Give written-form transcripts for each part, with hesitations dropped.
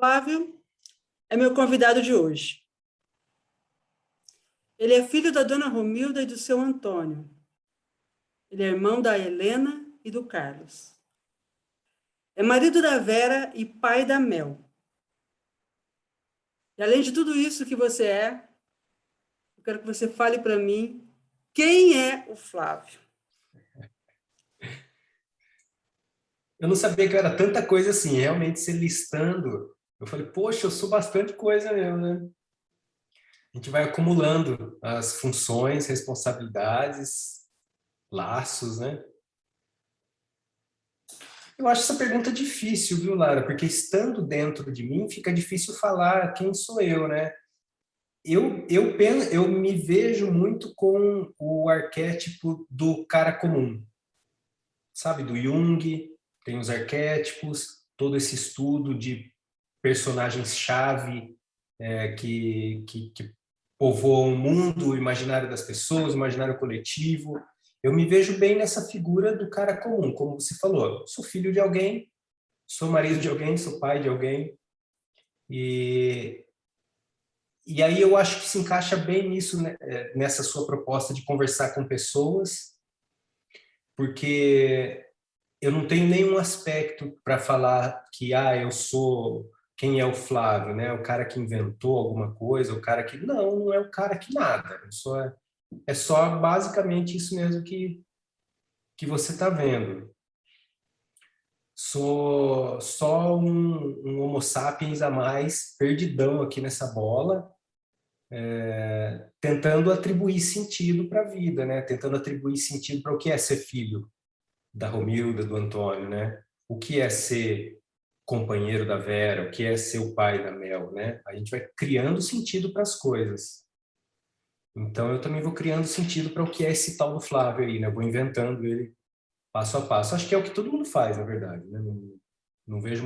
Flávio é meu convidado de hoje. Ele é filho da dona Romilda e do seu Antônio. Ele é irmão da Helena e do Carlos. É marido da Vera e pai da Mel. E além de tudo isso que você é, eu quero que você fale para mim quem é o Flávio. Eu não sabia que eu era tanta coisa assim, realmente se listando. Eu falei, poxa, eu sou bastante coisa mesmo, né? A gente vai acumulando as funções, responsabilidades, laços, né? Eu acho essa pergunta difícil, viu, Lara? Porque estando dentro de mim, fica difícil falar quem sou eu, né? Eu me vejo muito com o arquétipo do cara comum, sabe? Do Jung, tem os arquétipos, todo esse estudo de personagens-chave que povoam o mundo, o imaginário das pessoas, o imaginário coletivo. Eu me vejo bem nessa figura do cara comum, como você falou. Sou filho de alguém, sou marido de alguém, sou pai de alguém. E, e aí eu acho que se encaixa bem nisso, né, nessa sua proposta de conversar com pessoas, porque eu não tenho nenhum aspecto para falar que eu sou quem é o Flávio, né? O cara que inventou alguma coisa, o cara que não é o cara que nada. É só basicamente isso mesmo que você está vendo. Sou só um Homo sapiens a mais, perdidão aqui nessa bola, tentando atribuir sentido para a vida, né? Tentando atribuir sentido para o que é ser filho da Romilda, do Antônio, né? O que é ser companheiro da Vera, o que é ser o pai da Mel, né? A gente vai criando sentido para as coisas. Então eu também vou criando sentido para o que é esse tal do Flávio aí, né? Eu vou inventando ele passo a passo. Acho que é o que todo mundo faz, na verdade, né? Não vejo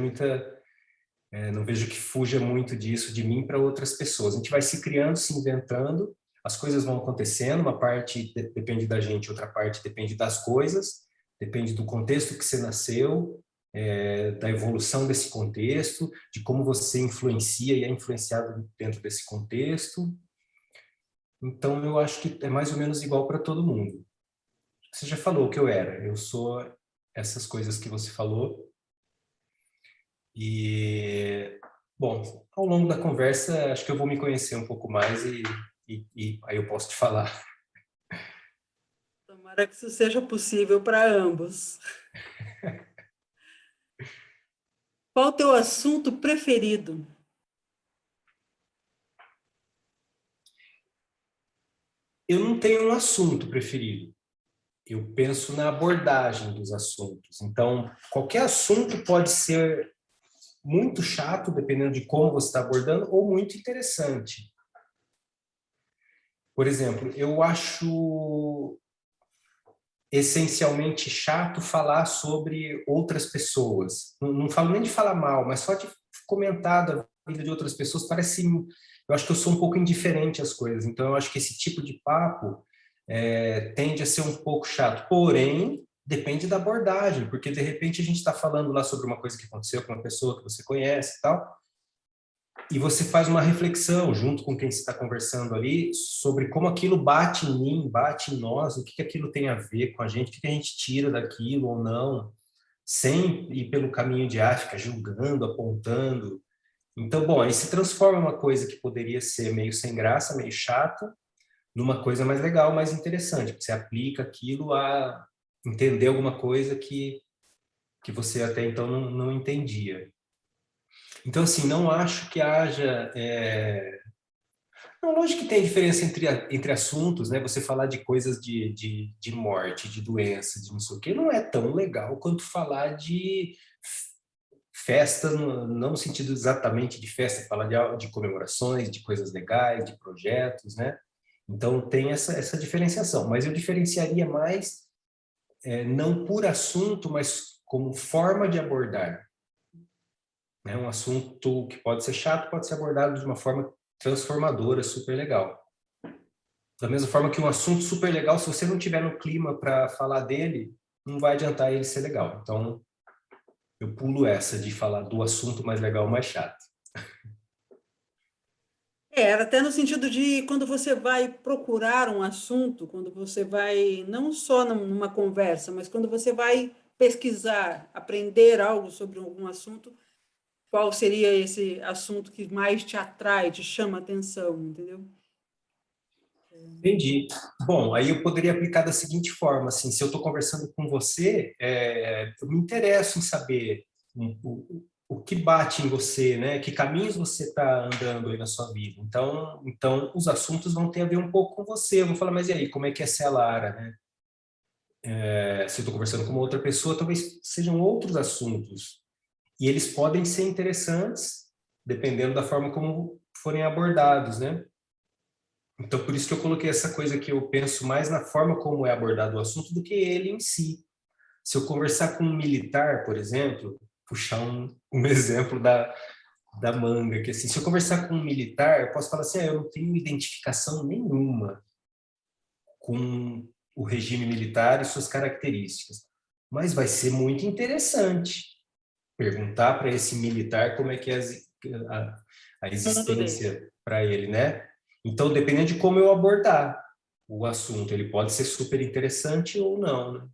não vejo que fuja muito disso de mim para outras pessoas. A gente vai se criando, se inventando, as coisas vão acontecendo, uma parte depende da gente, outra parte depende das coisas, depende do contexto que você nasceu, da evolução desse contexto, de como você influencia e é influenciado dentro desse contexto. Então, eu acho que é mais ou menos igual para todo mundo. Você já falou o que eu era. Eu sou essas coisas que você falou. E, bom, ao longo da conversa, acho que eu vou me conhecer um pouco mais e aí eu posso te falar. Tomara que isso seja possível para ambos. Qual o teu assunto preferido? Eu não tenho um assunto preferido. Eu penso na abordagem dos assuntos. Então, qualquer assunto pode ser muito chato, dependendo de como você está abordando, ou muito interessante. Por exemplo, eu acho essencialmente chato falar sobre outras pessoas. Não falo nem de falar mal, mas só de comentar da vida de outras pessoas parece... Eu acho que eu sou um pouco indiferente às coisas. Então, eu acho que esse tipo de papo tende a ser um pouco chato. Porém, depende da abordagem, porque de repente a gente está falando lá sobre uma coisa que aconteceu com uma pessoa que você conhece e tal, e você faz uma reflexão junto com quem você está conversando ali sobre como aquilo bate em mim, bate em nós, o que aquilo tem a ver com a gente, o que a gente tira daquilo ou não, sem ir pelo caminho de ficar julgando, apontando. Então, bom, aí se transforma uma coisa que poderia ser meio sem graça, meio chata, numa coisa mais legal, mais interessante, porque você aplica aquilo a entender alguma coisa que você até então não entendia. Então, assim, não acho que haja... Não, lógico que tem diferença entre assuntos, né? Você falar de coisas de morte, de doença, de não sei o quê, não é tão legal quanto falar de festa, não no sentido exatamente de festa, falar de comemorações, de coisas legais, de projetos, né? Então tem essa diferenciação, mas eu diferenciaria mais, não por assunto, mas como forma de abordar. Né? Um assunto que pode ser chato, pode ser abordado de uma forma transformadora, super legal. Da mesma forma que um assunto super legal, se você não tiver no clima para falar dele, não vai adiantar ele ser legal. Então, eu pulo essa de falar do assunto mais legal, mais chato. Era até no sentido de quando você vai procurar um assunto, quando você vai, não só numa conversa, mas quando você vai pesquisar, aprender algo sobre algum assunto, qual seria esse assunto que mais te atrai, te chama a atenção, entendeu? Entendi. Bom, aí eu poderia aplicar da seguinte forma, assim, se eu estou conversando com você, eu me interesso em saber o que bate em você, né? Que caminhos você está andando aí na sua vida. Então, os assuntos vão ter a ver um pouco com você. Eu vou falar, mas e aí, como é que é ser a Lara, né? Se eu estou conversando com uma outra pessoa, talvez sejam outros assuntos. E eles podem ser interessantes, dependendo da forma como forem abordados, né? Então, por isso que eu coloquei essa coisa que eu penso mais na forma como é abordado o assunto do que ele em si. Se eu conversar com um militar, por exemplo, puxar um exemplo da manga, que assim, se eu conversar com um militar, eu posso falar assim, eu não tenho identificação nenhuma com o regime militar e suas características. Mas vai ser muito interessante perguntar para esse militar como é que é a O mundo dele. existência para ele, né? Então, dependendo de como eu abordar o assunto, ele pode ser super interessante ou não, né?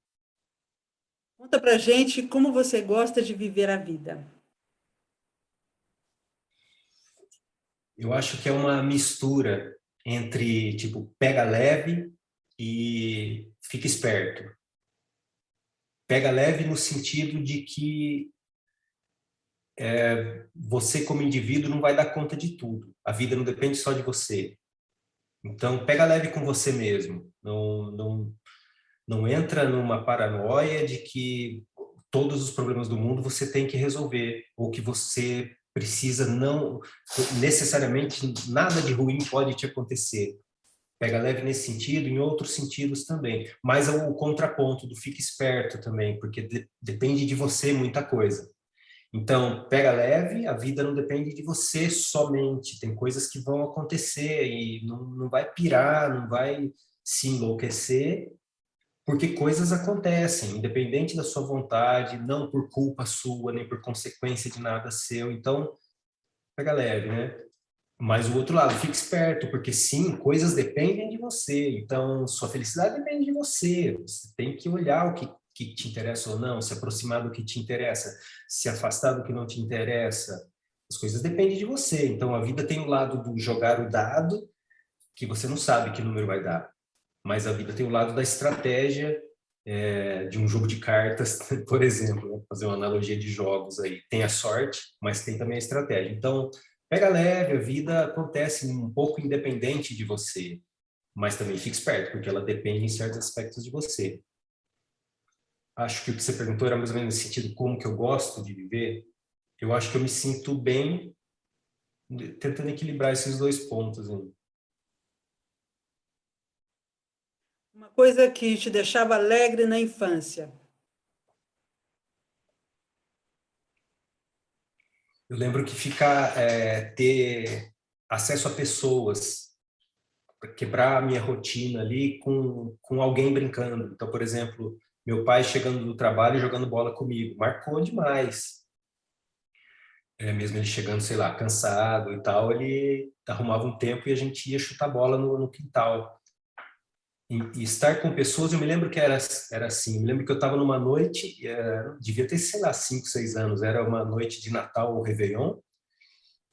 Conta pra gente como você gosta de viver a vida. Eu acho que é uma mistura entre, tipo, pega leve e fica esperto. Pega leve no sentido de que você, como indivíduo, não vai dar conta de tudo. A vida não depende só de você. Então, pega leve com você mesmo. Não entra numa paranoia de que todos os problemas do mundo você tem que resolver, ou que você precisa não necessariamente nada de ruim pode te acontecer. Pega leve nesse sentido, em outros sentidos também. Mas o contraponto do fique esperto também, porque depende de você muita coisa. Então, pega leve, a vida não depende de você somente. Tem coisas que vão acontecer e não vai pirar, não vai se enlouquecer, porque coisas acontecem, independente da sua vontade, não por culpa sua, nem por consequência de nada seu. Então, pega leve, né? Mas o outro lado, fique esperto, porque sim, coisas dependem de você. Então, sua felicidade depende de você. Você tem que olhar que te interessa ou não, se aproximar do que te interessa, se afastar do que não te interessa. As coisas dependem de você. Então, a vida tem o lado do jogar o dado, que você não sabe que número vai dar. Mas a vida tem o lado da estratégia, de um jogo de cartas, por exemplo, né? Fazer uma analogia de jogos aí. Tem a sorte, mas tem também a estratégia. Então, pega leve, a vida acontece um pouco independente de você, mas também fique esperto, porque ela depende em certos aspectos de você. Acho que o que você perguntou era mais ou menos no sentido como que eu gosto de viver. Eu acho que eu me sinto bem tentando equilibrar esses dois pontos aí. Uma coisa que te deixava alegre na infância. Eu lembro que ter acesso a pessoas, quebrar a minha rotina ali com alguém brincando. Então, por exemplo, meu pai chegando do trabalho e jogando bola comigo, marcou demais. Mesmo ele chegando, sei lá, cansado e tal, ele arrumava um tempo e a gente ia chutar bola no quintal. E estar com pessoas, eu me lembro que era assim, eu me lembro que eu estava numa noite, devia ter, sei lá, 5, 6 anos, era uma noite de Natal ou Réveillon,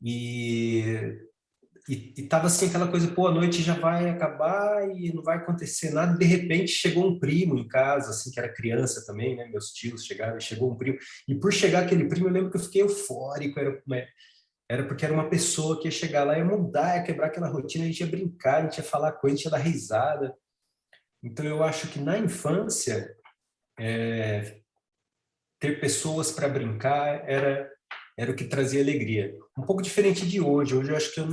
e tava assim aquela coisa, pô, a noite já vai acabar e não vai acontecer nada. De repente chegou um primo em casa, assim, que era criança também, né? Meus tios chegaram e chegou um primo. E por chegar aquele primo, eu lembro que eu fiquei eufórico. Era porque era uma pessoa que ia chegar lá, ia mudar, ia quebrar aquela rotina, a gente ia brincar, a gente ia falar coisa, a gente ia dar risada. Então eu acho que na infância, ter pessoas para brincar era o que trazia alegria. Um pouco diferente de hoje. Hoje eu acho que eu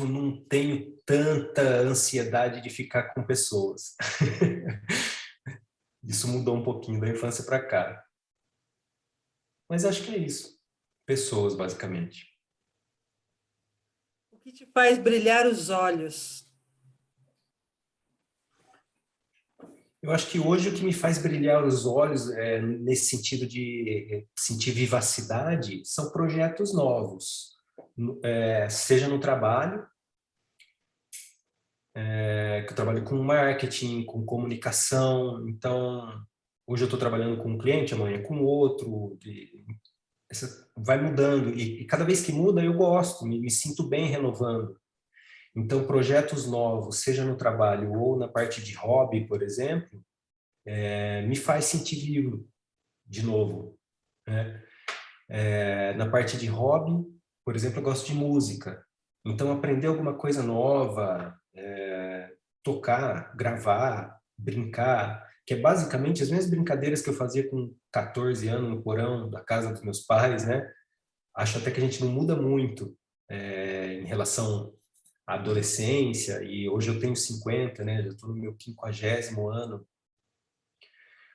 não tenho tanta ansiedade de ficar com pessoas. Isso mudou um pouquinho da infância para cá. Mas acho que é isso. Pessoas, basicamente. O que te faz brilhar os olhos? Eu acho que hoje o que me faz brilhar os olhos, nesse sentido de sentir vivacidade, são projetos novos. Seja no trabalho, que eu trabalho com marketing, com comunicação. Então, hoje eu estou trabalhando com um cliente, amanhã com outro. Vai mudando. E cada vez que muda, eu gosto, me sinto bem renovando. Então, projetos novos, seja no trabalho ou na parte de hobby, por exemplo, me faz sentir vivo de novo, né? Na parte de hobby, por exemplo, eu gosto de música. Então, aprender alguma coisa nova, tocar, gravar, brincar, que é basicamente as mesmas brincadeiras que eu fazia com 14 anos no porão da casa dos meus pais, né? Acho até que a gente não muda muito em relação à adolescência, e hoje eu tenho 50, né? Já estou no meu 50º ano.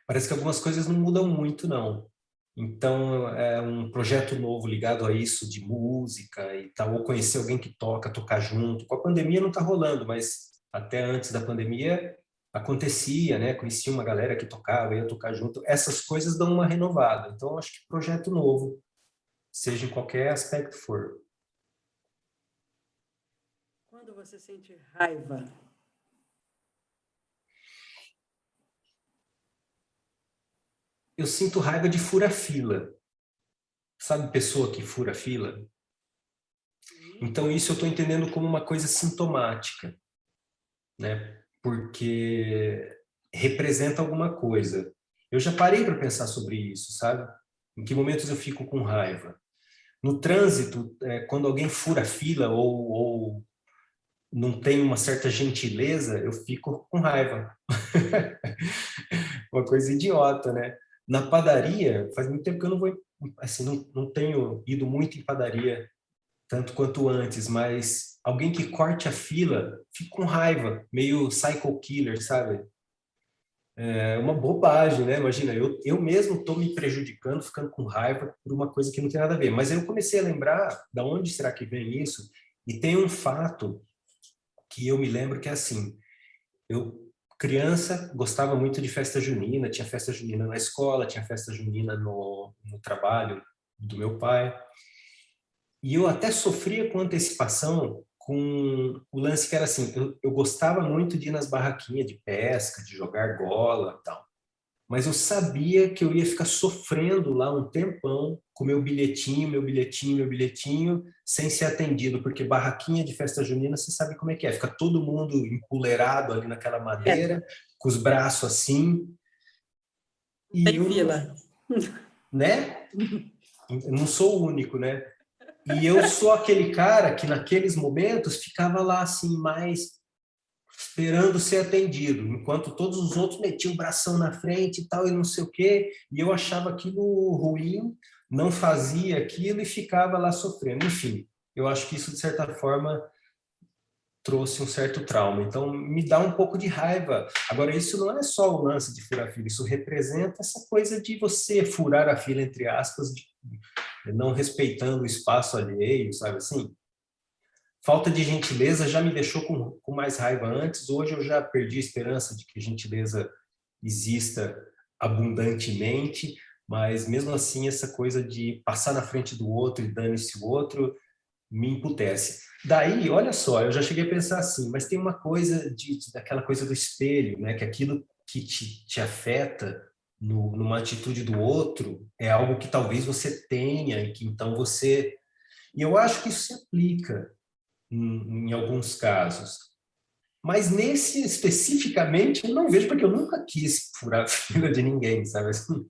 Parece que algumas coisas não mudam muito, não. Então, é um projeto novo ligado a isso, de música e tal, ou conhecer alguém que toca, tocar junto. Com a pandemia não está rolando, mas até antes da pandemia acontecia, né? Conhecia uma galera que tocava, ia tocar junto. Essas coisas dão uma renovada. Então, acho que projeto novo, seja em qualquer aspecto for. Quando você sente raiva, Eu sinto raiva de fura-fila. Sabe pessoa que fura fila? Então, isso eu estou entendendo como uma coisa sintomática, né? Porque representa alguma coisa. Eu já parei para pensar sobre isso, sabe? Em que momentos eu fico com raiva? No trânsito, quando alguém fura a fila ou não tem uma certa gentileza, eu fico com raiva. Uma coisa idiota, né? Na padaria, faz muito tempo que eu não vou, assim, não tenho ido muito em padaria tanto quanto antes, mas alguém que corte a fila, fica com raiva, meio psycho killer, sabe? É uma bobagem, né? Imagina, eu mesmo estou me prejudicando, ficando com raiva por uma coisa que não tem nada a ver. Mas eu comecei a lembrar da onde será que vem isso, e tem um fato que eu me lembro que é assim, eu criança gostava muito de festa junina, tinha festa junina na escola, tinha festa junina no trabalho do meu pai. E eu até sofria com antecipação com o lance que era assim, eu gostava muito de ir nas barraquinhas de pesca, de jogar argola e tal. Mas eu sabia que eu ia ficar sofrendo lá um tempão com meu bilhetinho, meu bilhetinho, meu bilhetinho, sem ser atendido, porque barraquinha de festa junina, você sabe como é que é, fica todo mundo empoleirado ali naquela é, madeira, com os braços assim, não e tem eu, fila. né? Eu não sou o único, né? E eu sou aquele cara que naqueles momentos ficava lá assim mais esperando ser atendido, enquanto todos os outros metiam o bração na frente e tal e não sei o quê, e eu achava aquilo ruim, não fazia aquilo e ficava lá sofrendo. Enfim, eu acho que isso de certa forma trouxe um certo trauma. Então me dá um pouco de raiva. Agora isso não é só o lance de furar a fila, isso representa essa coisa de você furar a fila entre aspas, de não respeitando o espaço alheio, sabe assim? Falta de gentileza já me deixou com mais raiva antes. Hoje eu já perdi a esperança de que gentileza exista abundantemente, mas mesmo assim essa coisa de passar na frente do outro e dane-se o outro me emputece. Daí, olha só, eu já cheguei a pensar assim, mas tem uma coisa daquela coisa do espelho, né? Que aquilo que te afeta numa atitude do outro é algo que talvez você tenha e que então você... E eu acho que isso se aplica em alguns casos. Mas nesse especificamente, eu não vejo, porque eu nunca quis furar a fila de ninguém, sabe assim?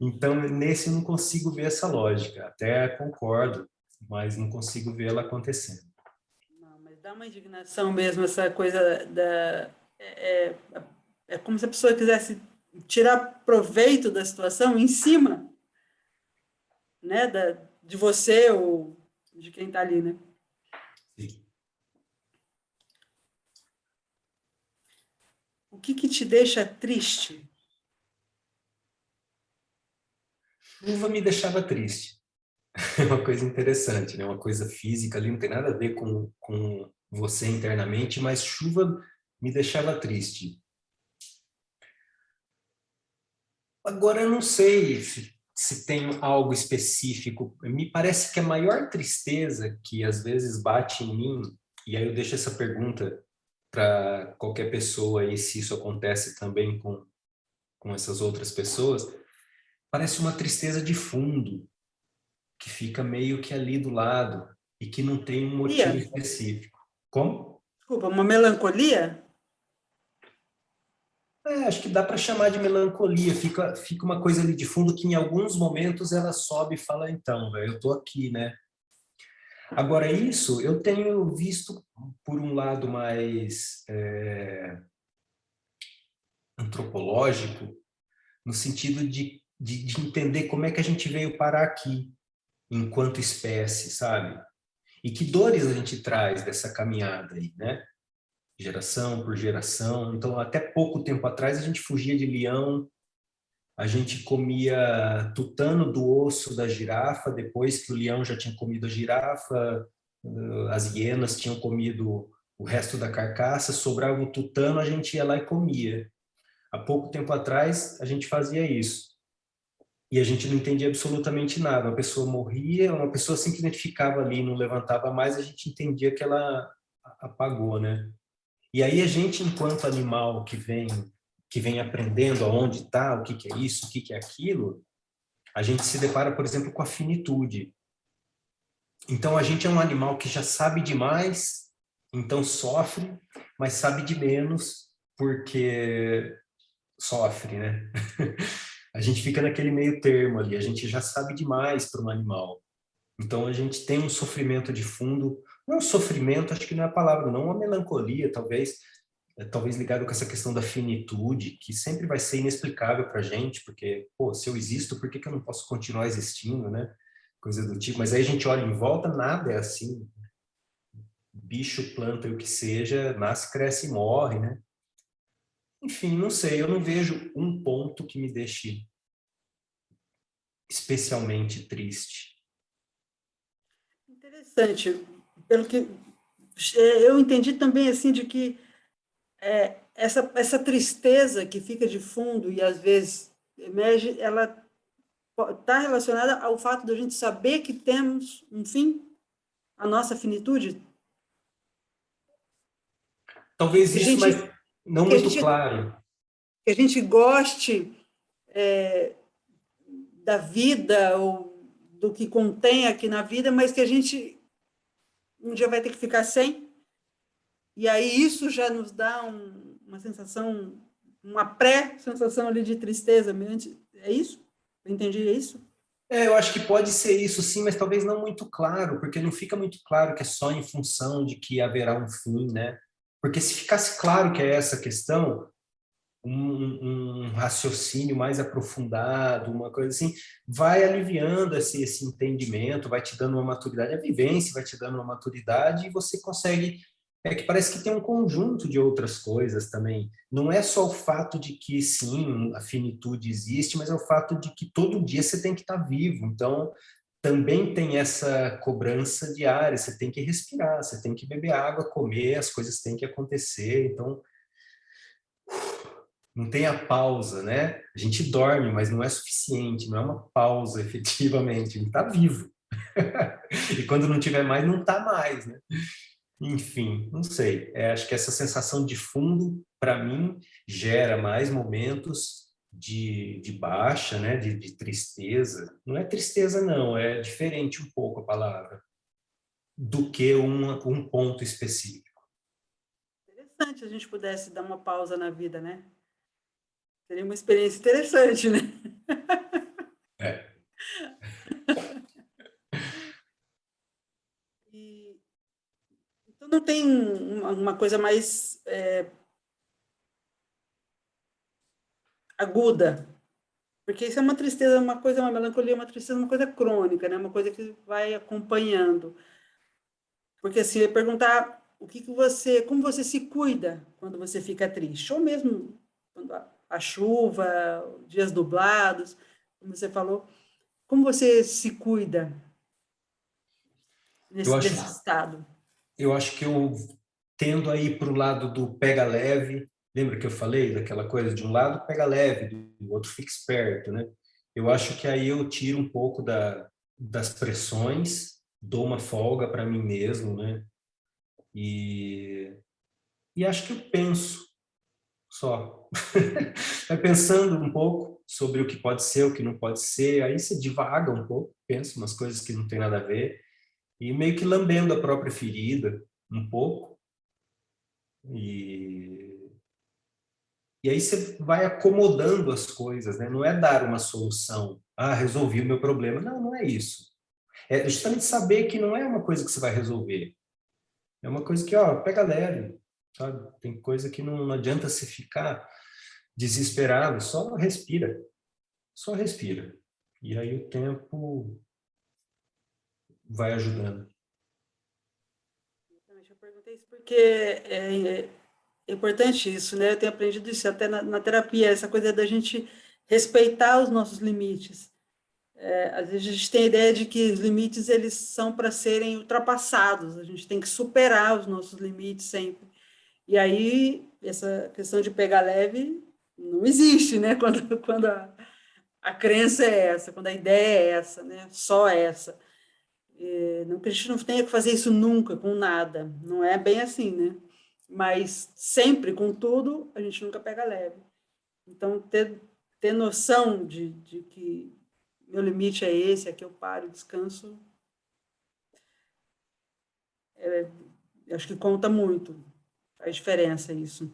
Então, nesse eu não consigo ver essa lógica. Até concordo, mas não consigo vê-la acontecendo. Não, mas dá uma indignação mesmo, essa coisa da. É, é, é como se a pessoa quisesse tirar proveito da situação em cima, né, de você ou de quem está ali, né? Sim. O que que te deixa triste? Chuva me deixava triste. É uma coisa interessante, né? Uma coisa física ali, não tem nada a ver com você internamente, mas chuva me deixava triste. Agora, eu não sei se tem algo específico. Me parece que a maior tristeza que às vezes bate em mim, e aí eu deixo essa pergunta para qualquer pessoa aí, se isso acontece também com essas outras pessoas, parece uma tristeza de fundo, que fica meio que ali do lado e que não tem um motivo Melancolia? específico. Como? Desculpa, uma melancolia? Acho que dá para chamar de melancolia. Fica uma coisa ali de fundo que em alguns momentos ela sobe e fala, então, velho, eu tô aqui, né? Agora, isso eu tenho visto por um lado mais antropológico, no sentido de entender como é que a gente veio parar aqui, enquanto espécie, sabe? E que dores a gente traz dessa caminhada aí, né? Geração por geração. Então, até pouco tempo atrás, a gente fugia de leão, a gente comia tutano do osso da girafa, depois que o leão já tinha comido a girafa, as hienas tinham comido o resto da carcaça, sobrava o tutano, a gente ia lá e comia. Há pouco tempo atrás, a gente fazia isso. E a gente não entendia absolutamente nada. Uma pessoa morria, uma pessoa simplesmente ficava ali, não levantava mais, a gente entendia que ela apagou, né? E aí a gente, enquanto animal que vem aprendendo aonde está, o que que é isso, o que que é aquilo, a gente se depara, por exemplo, com a finitude. Então a gente é um animal que já sabe demais, então sofre, mas sabe de menos porque sofre, né? A gente fica naquele meio termo ali, a gente já sabe demais para um animal. Então a gente tem um sofrimento de fundo, não um sofrimento, acho que não é a palavra, não uma melancolia, talvez ligado com essa questão da finitude, que sempre vai ser inexplicável para a gente, porque, pô, se eu existo, por que que eu não posso continuar existindo, né? Coisa do tipo. Mas aí a gente olha em volta, nada é assim. Bicho, planta e o que seja, nasce, cresce e morre, né? Enfim, não sei, eu não vejo um ponto que me deixe especialmente triste. Interessante. Pelo que eu entendi também assim de que essa tristeza que fica de fundo e às vezes emerge, ela está relacionada ao fato de a gente saber que temos um fim, a nossa finitude, Talvez que a isso, gente mas não que a muito gente claro. que a gente goste da vida ou do que contém aqui na vida, mas que a gente um dia vai ter que ficar sem. E aí isso já nos dá uma sensação, uma pré-sensação ali de tristeza. É isso? Eu entendi, é isso? Eu acho que pode ser isso sim, mas talvez não muito claro, porque não fica muito claro que é só em função de que haverá um fim, né? Porque se ficasse claro que é essa questão, um raciocínio mais aprofundado, uma coisa assim, vai aliviando esse entendimento, vai te dando uma maturidade, a vivência vai te dando uma maturidade e você consegue. É que parece que tem um conjunto de outras coisas também. Não é só o fato de que, sim, a finitude existe, mas é o fato de que todo dia você tem que estar vivo. Então, também tem essa cobrança diária, você tem que respirar, você tem que beber água, comer, as coisas têm que acontecer. Então, não tem a pausa, né? A gente dorme, mas não é suficiente, não é uma pausa efetivamente, a gente está vivo. E quando não tiver mais, não está mais, né? Enfim, não sei. Acho que essa sensação de fundo, para mim, gera mais momentos de baixa, né? De tristeza. Não é tristeza, não, é diferente um pouco a palavra, do que um ponto específico. Interessante se a gente pudesse dar uma pausa na vida, né? Seria uma experiência interessante, né? É. E, então não tem uma coisa mais aguda, porque isso é uma tristeza, uma coisa, uma melancolia, uma tristeza, uma coisa crônica, né? Uma coisa que vai acompanhando. Porque assim, eu ia perguntar o que você, como você se cuida quando você fica triste, ou mesmo quando a chuva, dias nublados, como você falou, como você se cuida Eu acho, desse estado? eu acho que eu tendo a ir para o lado do pega leve, Lembra que eu falei daquela coisa de um lado pega leve, do outro fica esperto, né? Eu acho que aí eu tiro um pouco das pressões, dou uma folga para mim mesmo, né? E, e acho que eu penso só. Vai pensando um pouco sobre o que pode ser, o que não pode ser, aí você divaga um pouco, pensa umas coisas que não tem nada a ver, e meio que lambendo a própria ferida um pouco, e, e aí você vai acomodando as coisas, né? Não é dar uma solução, ah, resolvi o meu problema. Não, não é isso. É justamente saber que não é uma coisa que você vai resolver. É uma coisa que, ó, pega leve, sabe? Tem coisa que não adianta se ficar desesperado, só respira. Só respira. E aí o tempo vai ajudando. Eu perguntei isso porque é importante isso, né? Eu tenho aprendido isso até na terapia, essa coisa da gente respeitar os nossos limites. Às vezes a gente tem a ideia de que os limites eles são para serem ultrapassados, a gente tem que superar os nossos limites sempre. E aí, essa questão de pegar leve não existe, né? Quando a crença é essa, quando a ideia é essa, né? Só essa. Não que a gente não tenha que fazer isso nunca, com nada. Não é bem assim, né? Mas sempre, com tudo, a gente nunca pega leve. Então, ter noção de que meu limite é esse, aqui eu paro, descanso, acho que conta muito. Faz diferença isso.